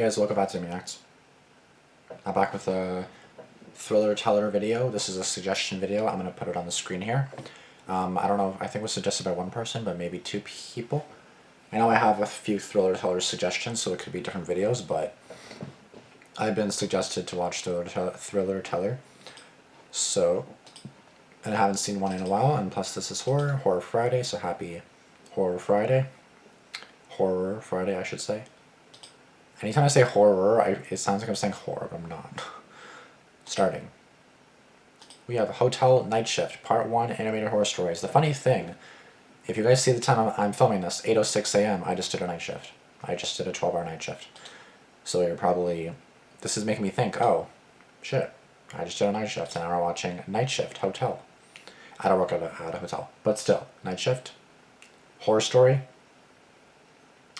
guys, welcome back to Damian. I'm back with a thriller teller video. This is a suggestion video. I'm going to put it on the screen here. I don't know, I think it was suggested by one person, but maybe two people. I know I have a few thriller teller suggestions, so it could be different videos, but I've been suggested to watch thriller teller. So, and I haven't seen one in a while, and plus this is Horror Friday, so happy Horror Friday. Horror Friday, I should say. Anytime I say horror, it sounds like I'm saying horror, but I'm not. Starting. We have Hotel Night Shift, Part 1, Animated Horror Stories. The funny thing, if you guys see the time I'm filming this, 8:06 a.m., I just did a night shift. I just did a 12-hour night shift. So you're probably... This is making me think, oh, shit, I just did a night shift, and now we're watching Night Shift, Hotel. I don't work at a hotel, but still, night shift, horror story,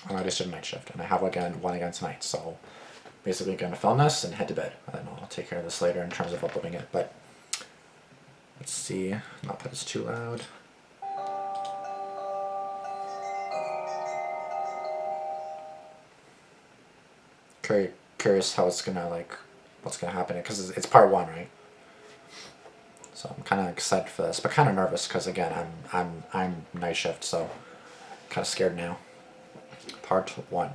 and I just did a night shift, and I have one again tonight, so basically going to film this and head to bed, and then I'll take care of this later in terms of uploading it, but let's see, not that it's too loud. Curious how it's gonna, what's gonna happen, because it's part 1, right? So I'm kind of excited for this, but kind of nervous, because again, I'm night shift, so kind of scared now. Part 1.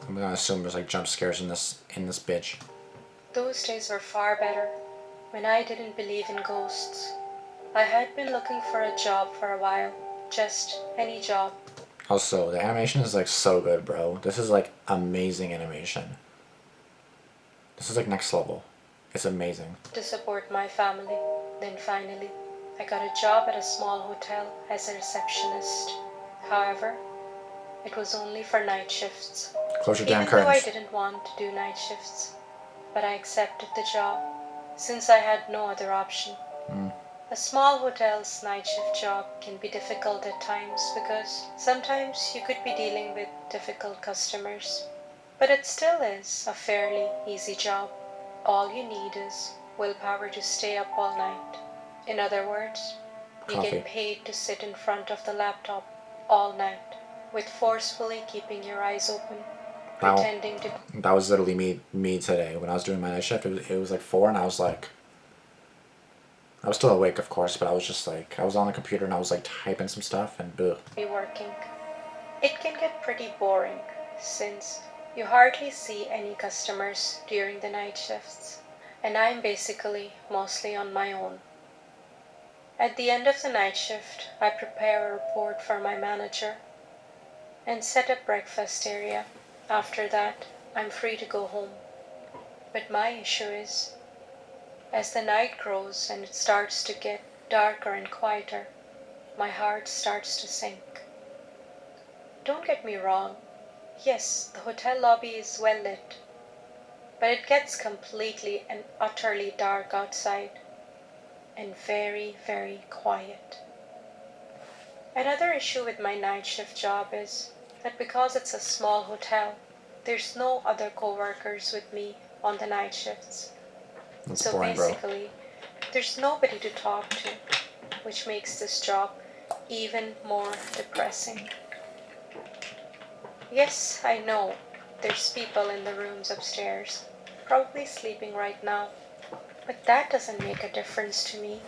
I'm gonna assume there's jump scares in this bitch. Those days were far better, when I didn't believe in ghosts. I had been looking for a job for a while, just any job. Also, the animation is so good, bro. This is amazing animation. This is next level. It's amazing. To support my family. Then finally, I got a job at a small hotel as a receptionist. However, it was only for night shifts. Close your damn curtains. Even though I didn't want to do night shifts, but I accepted the job, since I had no other option. A small hotel's night shift job can be difficult at times because sometimes you could be dealing with difficult customers. But it still is a fairly easy job. All you need is willpower to stay up all night. In other words, you get paid to sit in front of the laptop all night, with forcefully keeping your eyes open, pretending to... That was literally me today. When I was doing my night shift, it was 4, and I was I was still awake, of course, but I was just I was on the computer and I was typing some stuff and ugh. Be working. It can get pretty boring, since you hardly see any customers during the night shifts, and I'm basically mostly on my own. At the end of the night shift, I prepare a report for my manager and set up breakfast area. After that, I'm free to go home. But my issue is, as the night grows and it starts to get darker and quieter, my heart starts to sink. Don't get me wrong, yes, the hotel lobby is well lit, but it gets completely and utterly dark outside, and very, very quiet. Another issue with my night shift job is that because it's a small hotel, there's no other co-workers with me on the night shifts. That's so boring, basically, there's nobody to talk to, which makes this job even more depressing. Yes, I know, there's people in the rooms upstairs, probably sleeping right now, but that doesn't make a difference to me.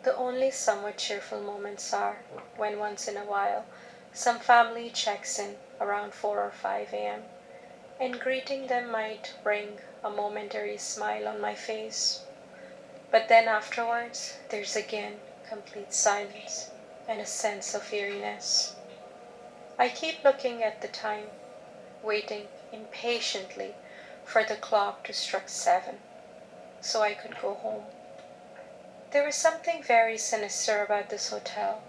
The only somewhat cheerful moments are when once in a while some family checks in around 4 or 5 a.m. and greeting them might bring a momentary smile on my face. But then afterwards, there's again complete silence and a sense of eeriness. I keep looking at the time, waiting impatiently for the clock to strike 7, so I could go home. There was something very sinister about this hotel.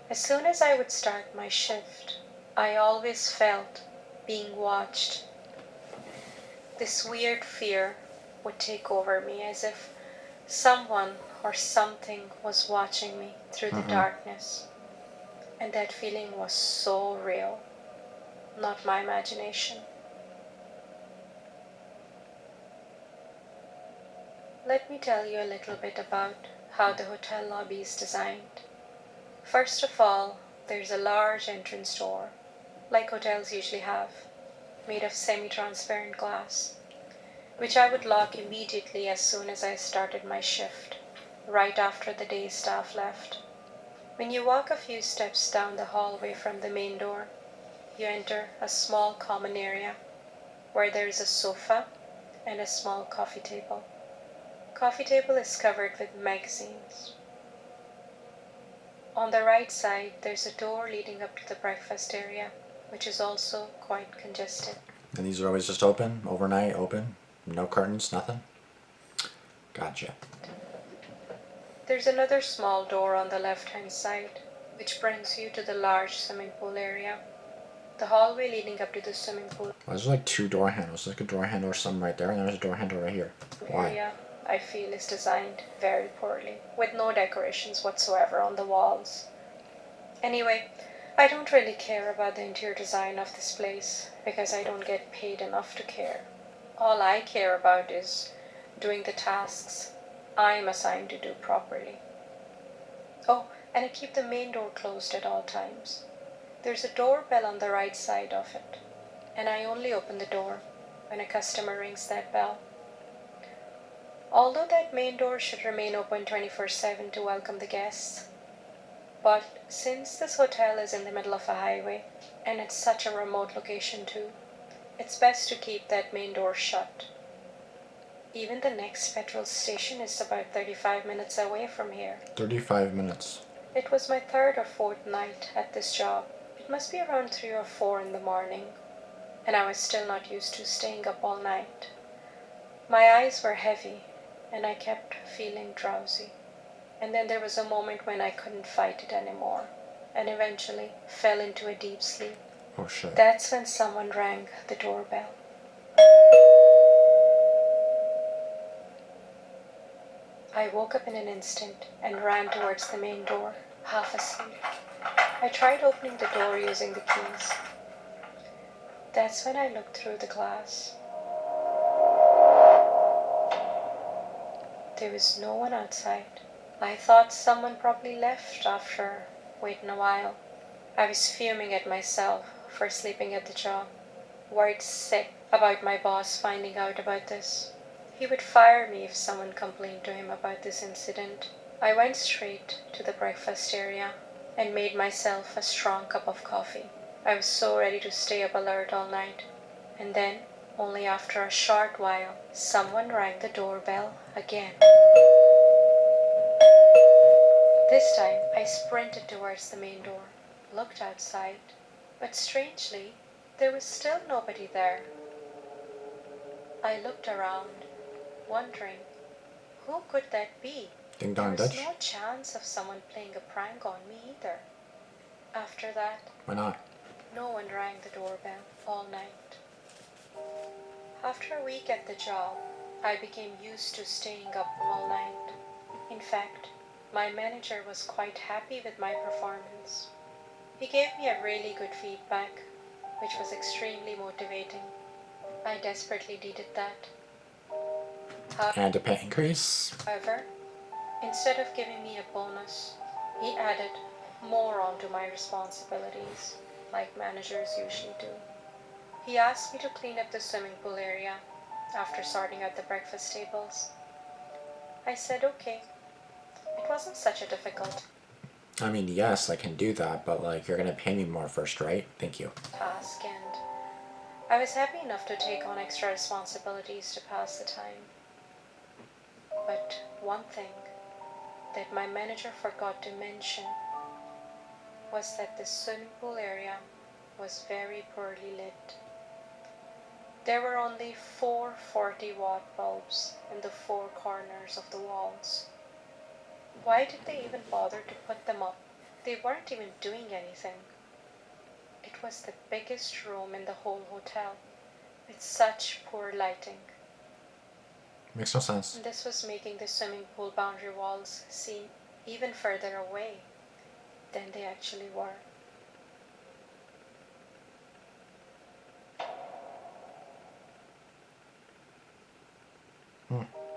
As soon as I would start my shift, I always felt being watched. This weird fear would take over me, as if someone or something was watching me through the darkness. And that feeling was so real, not my imagination. Let me tell you a little bit about how the hotel lobby is designed. First of all, there's a large entrance door, like hotels usually have, made of semi-transparent glass, which I would lock immediately as soon as I started my shift, right after the day's staff left. When you walk a few steps down the hallway from the main door, you enter a small common area where there is a sofa and a small coffee table. Coffee table is covered with magazines. On the right side, there's a door leading up to the breakfast area, which is also quite congested. And these are always just open, overnight, open? No curtains, nothing? Gotcha. There's another small door on the left-hand side, which brings you to the large swimming pool area. The hallway leading up to the swimming pool There's like two door handles. There's like a door handle or something right there, and there's a door handle right here. Why? area, I feel, is designed very poorly, with no decorations whatsoever on the walls. Anyway, I don't really care about the interior design of this place, because I don't get paid enough to care. All I care about is doing the tasks I'm assigned to do properly. Oh, and I keep the main door closed at all times. There's a doorbell on the right side of it, and I only open the door when a customer rings that bell. Although that main door should remain open 24/7 to welcome the guests, but since this hotel is in the middle of a highway, and it's such a remote location too, it's best to keep that main door shut. Even the next petrol station is about 35 minutes away from here. 35 minutes. It was my third or fourth night at this job. It must be around 3 or 4 in the morning, and I was still not used to staying up all night. My eyes were heavy, and I kept feeling drowsy. And then there was a moment when I couldn't fight it anymore, and eventually fell into a deep sleep. Oh shit. That's when someone rang the doorbell. I woke up in an instant and ran towards the main door, half asleep. I tried opening the door using the keys. That's when I looked through the glass. There was no one outside. I thought someone probably left after waiting a while. I was fuming at myself for sleeping at the job, worried sick about my boss finding out about this. He would fire me if someone complained to him about this incident. I went straight to the breakfast area and made myself a strong cup of coffee. I was so ready to stay up alert all night. And then, only after a short while, someone rang the doorbell again. This time, I sprinted towards the main door, looked outside, but strangely, there was still nobody there. I looked around, wondering, who could that be? Ding There dong was Dutch? no chance of someone playing a prank on me either. After that, Why not? no one rang the doorbell all night. After a week at the job, I became used to staying up all night. In fact, my manager was quite happy with my performance. He gave me a really good feedback, which was extremely motivating. I desperately needed that. And a pay increase? However, instead of giving me a bonus, he added more onto my responsibilities, like managers usually do. He asked me to clean up the swimming pool area after sorting out the breakfast tables. I said okay. It wasn't such a difficult I mean, yes, I can do that, but like, you're gonna pay me more first, right? Thank you. task, and I was happy enough to take on extra responsibilities to pass the time. But one thing that my manager forgot to mention was that the swimming pool area was very poorly lit. There were only 4 40-watt bulbs in the 4 corners of the walls. Why did they even bother to put them up? They weren't even doing anything. It was the biggest room in the whole hotel, with such poor lighting. Makes no sense. This was making the swimming pool boundary walls seem even further away than they actually were.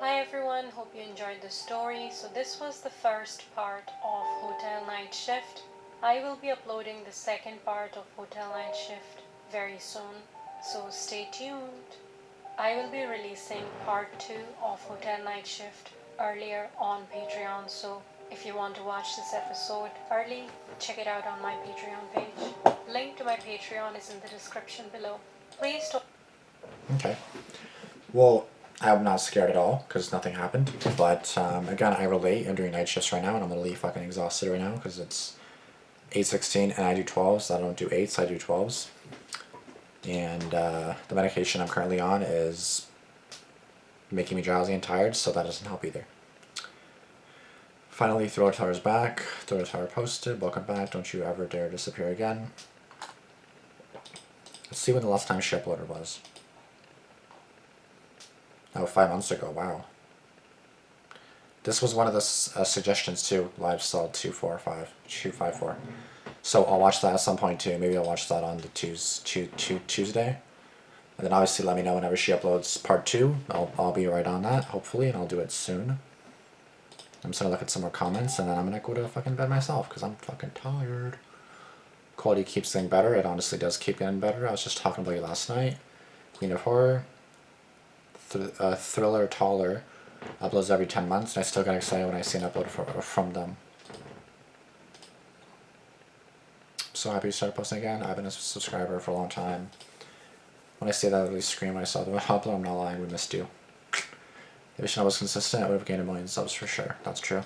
Hi everyone, hope you enjoyed the story. So this was the first part of Hotel Night Shift. I will be uploading the second part of Hotel Night Shift very soon, so stay tuned. I will be releasing part 2 of Hotel Night Shift earlier on Patreon, so if you want to watch this episode early, check it out on my Patreon page. Link to my Patreon is in the description below. Please don't. Okay. Well, I'm not scared at all because nothing happened. But again, I relate. I'm doing night shifts right now, and I'm literally fucking exhausted right now because it's 8:16 and I do 12s. I don't do 8s. I do 12s. And the medication I'm currently on is making me drowsy and tired, so that doesn't help either. Finally, Thriller Tower's back. Thriller Tower posted. Welcome back. Don't you ever dare disappear again. Let's see when the last time she uploaded was. Oh, 5 months ago. Wow. This was one of the suggestions too. Live Stall 254. So I'll watch that at some point too. Maybe I'll watch that on the Tuesday. And then obviously let me know whenever she uploads part 2. I'll be right on that, hopefully, and I'll do it soon. I'm just gonna look at some more comments, and then I'm gonna go to fucking bed myself, because I'm fucking tired. Quality keeps getting better. It honestly does keep getting better. I was just talking about you last night. Queen of Horror. Thriller Taller uploads every 10 months, and I still get excited when I see an upload from them. So happy to start posting again. I've been a subscriber for a long time. When I say that, I at least scream when I saw the upload. I'm not lying, we missed you. If your channel was consistent, I would have gained 1 million subs for sure. That's true.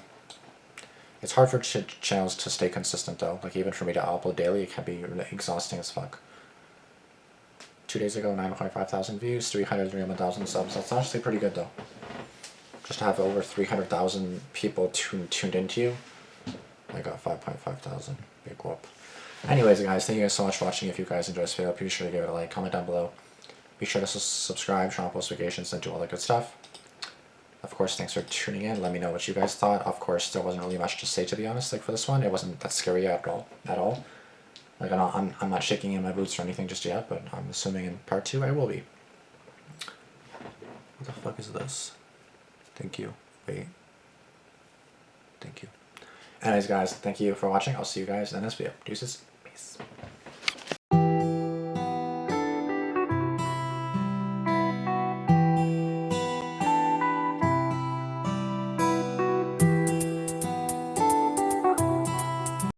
It's hard for channels to stay consistent though. Like even for me to upload daily, it can be exhausting as fuck. 2 days ago, 9.5 thousand views, 331,000 subs. That's actually pretty good though. Just to have over 300,000 people tuned into you. I got 5.5 thousand. Big whoop. Anyways, guys, thank you guys so much for watching. If you guys enjoyed this video, be sure to give it a like, comment down below. Be sure to subscribe, turn on post notifications, and do all that good stuff. Of course, thanks for tuning in. Let me know what you guys thought. Of course, there wasn't really much to say, to be honest. Like for this one, it wasn't that scary at all. Like I'm not shaking in my boots or anything just yet, but I'm assuming in part 2 I will be. What the fuck is this? Thank you. Wait. Thank you. Anyways, guys, thank you for watching. I'll see you guys in this video. Deuces. Peace.